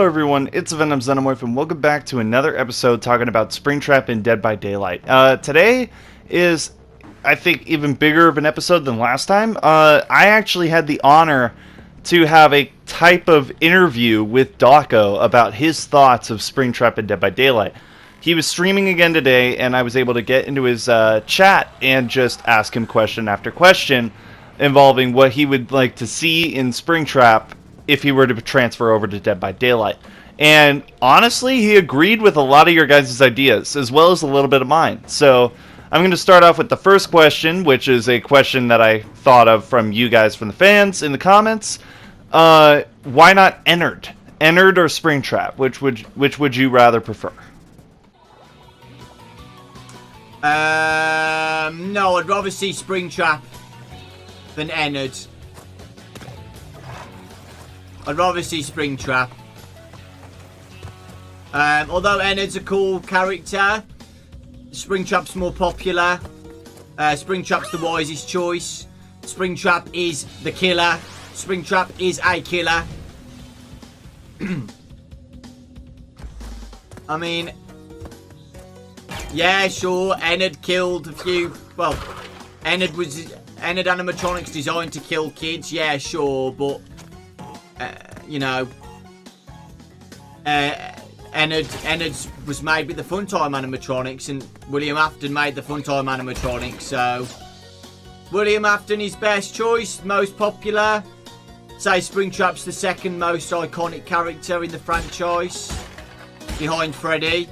everyone, it's Venomorph and welcome back to another episode talking about Springtrap and Dead by Daylight. Today is, I think, even bigger of an episode than last time. I actually had the honor to have a type of interview with Dawko about his thoughts of Springtrap and Dead by Daylight. He was streaming again today, and I was able to get into his chat and just ask him question after question involving what he would like to see in Springtrap if he were to transfer over to Dead by Daylight. And honestly, he agreed with a lot of your guys' ideas, as well as a little bit of mine. So I'm going to start off with the first question, which is a question that I thought of from you guys, from the fans, in the comments. Why not Ennard? Ennard or Springtrap? Which would you rather prefer? No, I'd rather see Springtrap than Ennard. I'd rather see Springtrap. Although Ennard's a cool character, Springtrap's more popular. Springtrap's the wisest choice. Springtrap is the killer. Springtrap is a killer. I mean, yeah, sure, Ennard killed a few. Well, Ennard animatronics designed to kill kids. Yeah, sure, but you know, Ennard was made with the Funtime animatronics, and William Afton made the Funtime animatronics. So William Afton is best choice, most popular. Say Springtrap's the second most iconic character in the franchise, behind Freddy.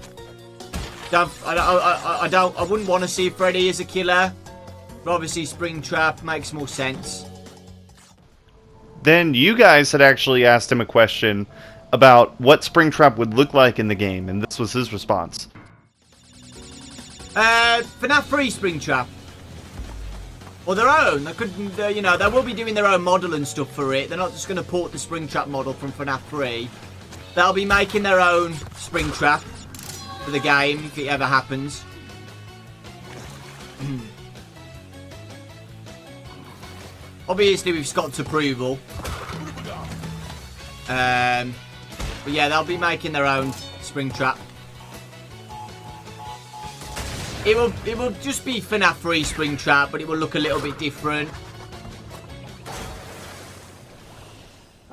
I wouldn't want to see Freddy as a killer, but obviously Springtrap makes more sense. Then you guys had actually asked him a question about what Springtrap would look like in the game, and this was his response. FNAF 3 Springtrap. Or their own. They could, you know, they will be doing their own model and stuff for it. They're not just going to port the Springtrap model from FNAF 3. They'll be making their own Springtrap for the game, if it ever happens. Obviously with Scott's approval. But yeah, they'll be making their own Springtrap. It will just be FNAF 3 Springtrap, but it will look a little bit different.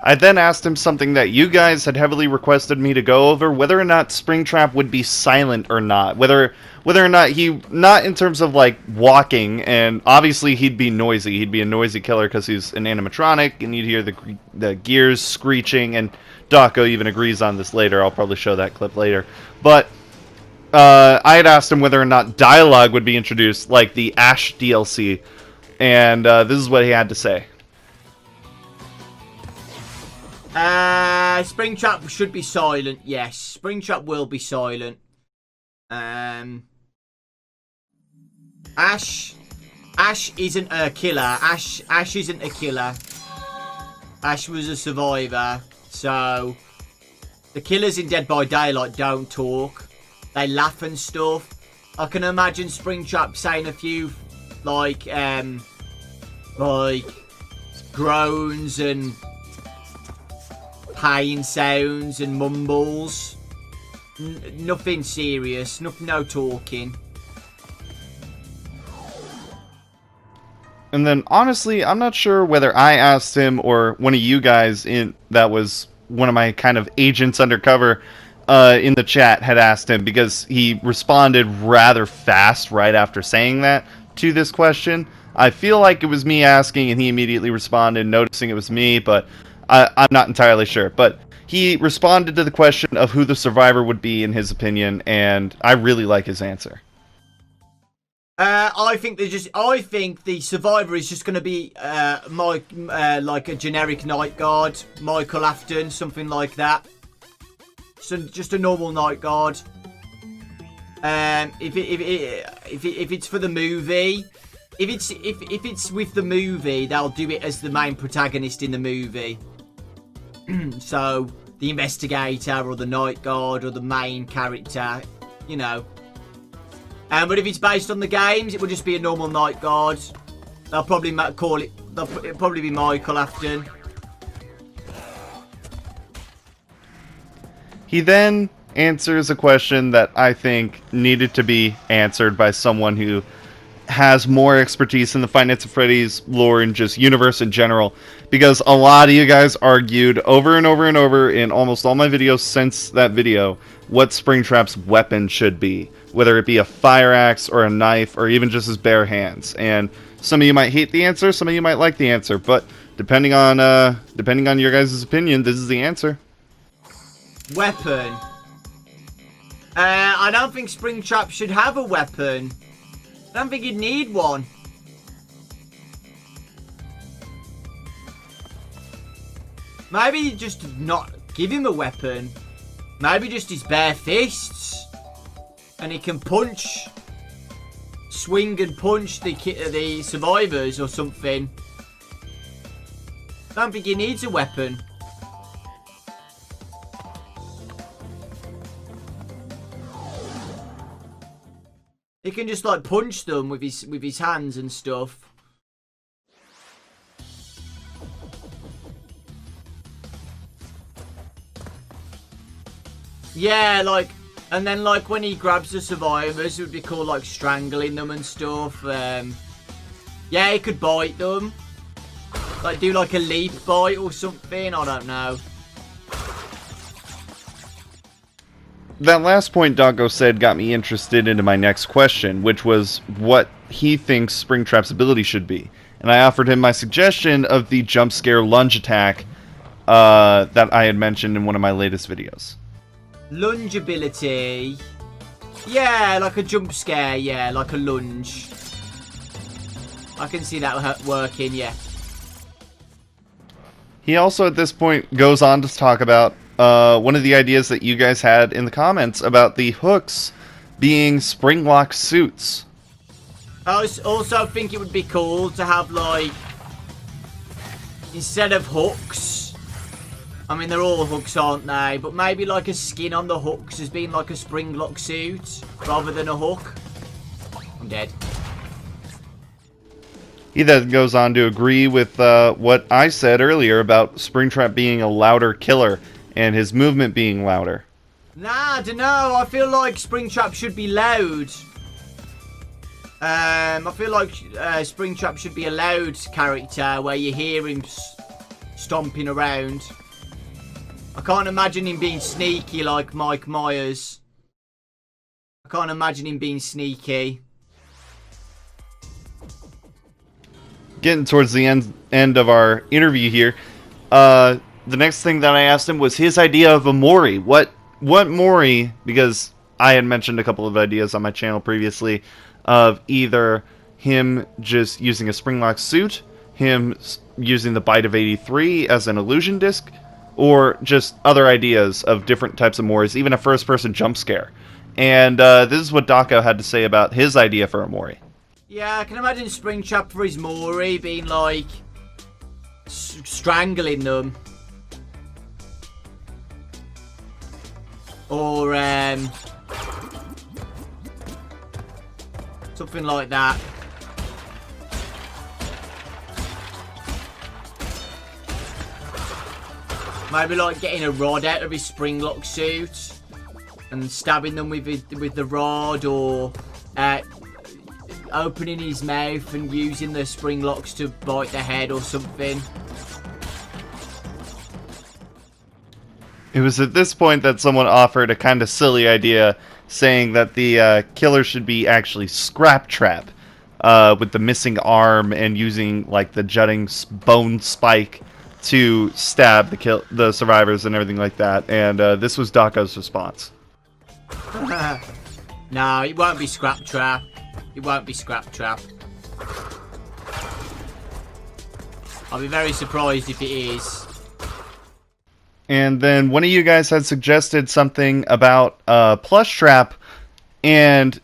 I then asked him something that you guys had heavily requested me to go over, whether or not Springtrap would be silent or not. Whether or not not in terms of like walking, and obviously he'd be noisy. He'd be a noisy killer because he's an animatronic, and you'd hear the gears screeching, and Dawko even agrees on this later. I'll probably show that clip later. But I had asked him whether or not dialogue would be introduced, like the Ash DLC, and this is what he had to say. Springtrap should be silent. Yes, Springtrap will be silent. Ash isn't a killer. Ash isn't a killer. Ash was a survivor. So the killers in Dead by Daylight don't talk. They laugh and stuff. I can imagine Springtrap saying a few like groans and pain sounds and mumbles. Nothing serious. No talking. And then, honestly, I'm not sure whether I asked him or one of you guys that was one of my kind of agents undercover in the chat had asked him, because he responded rather fast right after saying that to this question. I feel like it was me asking, and he immediately responded, noticing it was me, but I'm not entirely sure. But he responded to the question of who the survivor would be in his opinion, and I really like his answer. I think the survivor is just going to be like a generic night guard, Michael Afton, something like that. So just a normal night guard. If it's for the movie, if it's with the movie, they'll do it as the main protagonist in the movie. So the investigator or the night guard or the main character, you know. But if it's based on the games, it will just be a normal night guard. They'll probably it'll probably be Michael Afton. He then answers a question that I think needed to be answered by someone who has more expertise in the Five Nights at Freddy's lore and just universe in general, because a lot of you guys argued over and over and over in almost all my videos since that video what Springtrap's weapon should be, whether it be a fire axe or a knife or even just his bare hands. And some of you might hate the answer, some of you might like the answer, but depending on your guys' opinion, this is the answer. Weapon. I don't think Springtrap should have a weapon. I don't think he'd need one. Maybe just not give him a weapon. Maybe just his bare fists. And he can punch. Swing and punch the survivors or something. I don't think he needs a weapon. He can just like punch them with his hands and stuff. Yeah, like, and then like when he grabs the survivors, it would be called like strangling them and stuff. Yeah, he could bite them. Like do like a leap bite or something, I don't know. That last point Dawko said got me interested into my next question, which was what he thinks Springtrap's ability should be. And I offered him my suggestion of the jump scare lunge attack that I had mentioned in one of my latest videos. Lunge ability. Yeah, like a jump scare, yeah, like a lunge. I can see that working, yeah. He also at this point goes on to talk about one of the ideas that you guys had in the comments about the hooks being spring lock suits. I also think it would be cool to have, like, instead of hooks, I mean, they're all hooks, aren't they? But maybe, like, a skin on the hooks as being, like, a spring lock suit rather than a hook. I'm dead. He then goes on to agree with what I said earlier about Springtrap being a louder killer and his movement being louder. Nah, I don't know. I feel like Springtrap should be loud. I feel like Springtrap should be a loud character where you hear him stomping around. I can't imagine him being sneaky like Mike Myers. I can't imagine him being sneaky. Getting towards the end of our interview here, the next thing that I asked him was his idea of a Mori. What Mori, because I had mentioned a couple of ideas on my channel previously of either him just using a springlock suit, him using the Bite of 83 as an illusion disc, or just other ideas of different types of Moris, even a first-person jump scare. And this is what Dawko had to say about his idea for a Mori. Yeah, I can imagine Springtrap for his Mori being like strangling them. Or something like that. Maybe like getting a rod out of his springlock suit and stabbing them with the rod, or opening his mouth and using the spring locks to bite the head or something. It was at this point that someone offered a kind of silly idea, saying that the killer should be actually Scraptrap, with the missing arm and using like the jutting bone spike to stab the survivors and everything like that. And this was Dawko's response. No, it won't be Scraptrap. It won't be Scraptrap. I'll be very surprised if it is. And then one of you guys had suggested something about Plush Trap, and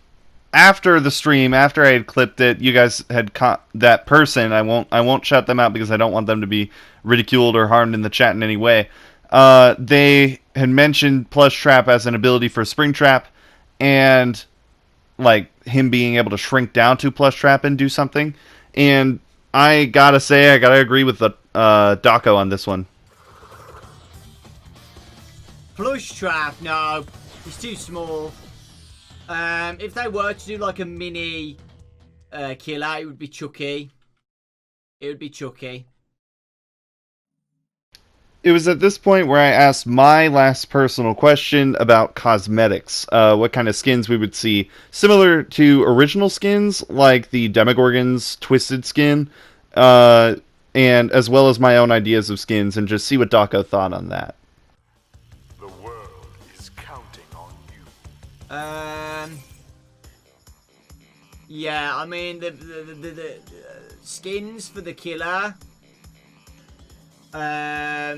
after the stream, after I had clipped it, you guys had that person. I won't shout them out because I don't want them to be ridiculed or harmed in the chat in any way. They had mentioned Plush Trap as an ability for Springtrap, and like him being able to shrink down to Plush Trap and do something. And I gotta say, I gotta agree with the Dawko on this one. Plush trap, no. It's too small. If they were to do like a mini killer, it would be Chucky. It would be Chucky. It was at this point where I asked my last personal question about cosmetics. What kind of skins we would see. Similar to original skins, like the Demogorgon's Twisted skin. And as well as my own ideas of skins, and just see what Dawko thought on that. The world is counting on you. Yeah, I mean the skins for the killer. I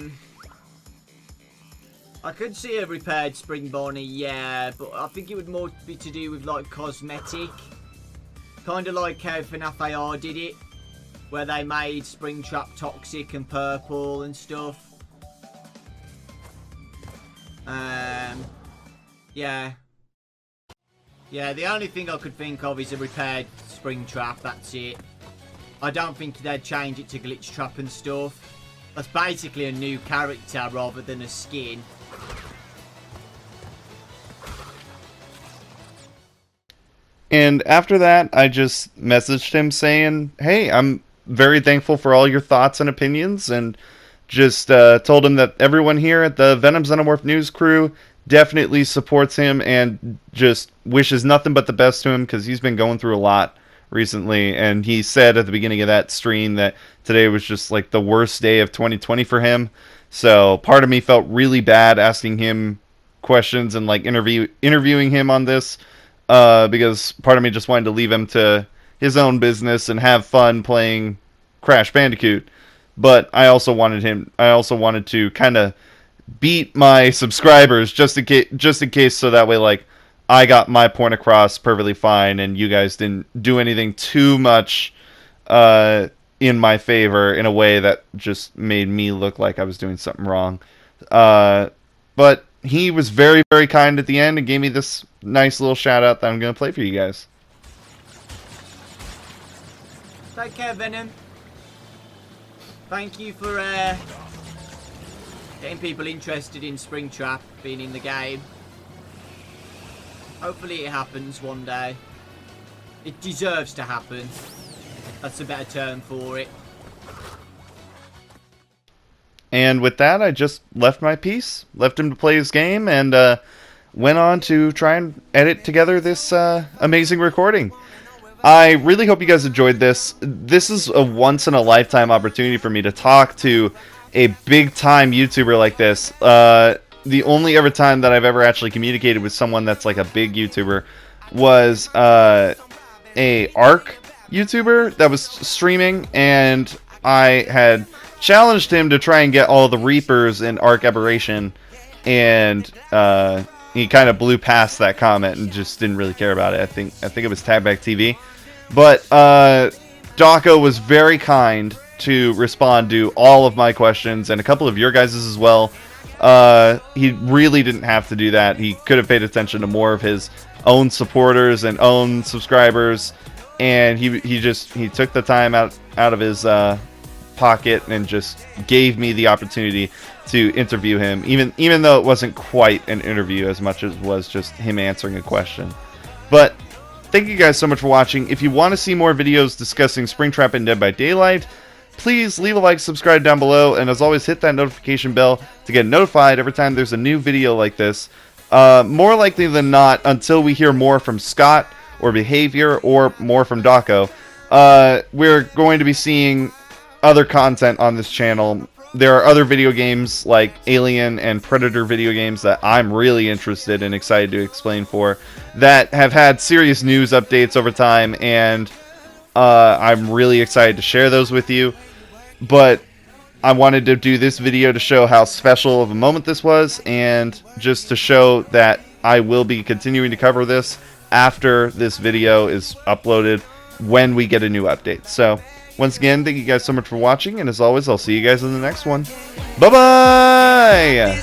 could see a repaired Spring Bonnie, yeah, but I think it would more be to do with like cosmetic, kind of like how FNAF AR did it, where they made Springtrap toxic and purple and stuff. Yeah. Yeah, the only thing I could think of is a repaired Springtrap, that's it. I don't think they'd change it to Glitch Trap and stuff. That's basically a new character rather than a skin. And after that, I just messaged him saying, hey, I'm very thankful for all your thoughts and opinions, and just told him that everyone here at the Venom Xenomorph News crew definitely supports him and just wishes nothing but the best to him, because he's been going through a lot recently. And he said at the beginning of that stream that today was just like the worst day of 2020 for him. So part of me felt really bad asking him questions and like interviewing him on this, because part of me just wanted to leave him to his own business and have fun playing Crash Bandicoot. But I also wanted to kind of beat my subscribers just in case, so that way like I got my point across perfectly fine and you guys didn't do anything too much in my favor in a way that just made me look like I was doing something wrong. But he was very, very kind at the end and gave me this nice little shout out that I'm going to play for you guys. Take care, Venom. Thank you for getting people interested in Springtrap being in the game. Hopefully it happens one day. It deserves to happen. That's a better term for it. And with that, I just left my piece, left him to play his game, and went on to try and edit together this amazing recording. I really hope you guys enjoyed this. This is a once-in-a-lifetime opportunity for me to talk to a big-time YouTuber like this. The only ever time that I've ever actually communicated with someone that's like a big YouTuber was a ARC YouTuber that was streaming, and I had challenged him to try and get all the Reapers in Arc Aberration, and he kind of blew past that comment and just didn't really care about it. I think it was Tagback TV. But Dawko was very kind to respond to all of my questions and a couple of your guys' as well. He really didn't have to do that. He could have paid attention to more of his own supporters and own subscribers, and he took the time out of his pocket and just gave me the opportunity to interview him, even though it wasn't quite an interview as much as it was just him answering a question. But thank you guys so much for watching. If you want to see more videos discussing Springtrap and Dead by Daylight, please leave a like, subscribe down below, and as always, hit that notification bell to get notified every time there's a new video like this. More likely than not, until we hear more from Scott or Behavior or more from Dawko, we're going to be seeing other content on this channel. There are other video games like Alien and Predator video games that I'm really interested and excited to explain for, that have had serious news updates over time, and I'm really excited to share those with you. But I wanted to do this video to show how special of a moment this was, and just to show that I will be continuing to cover this after this video is uploaded when we get a new update. So once again, thank you guys so much for watching, and as always, I'll see you guys in the next one. Bye-bye!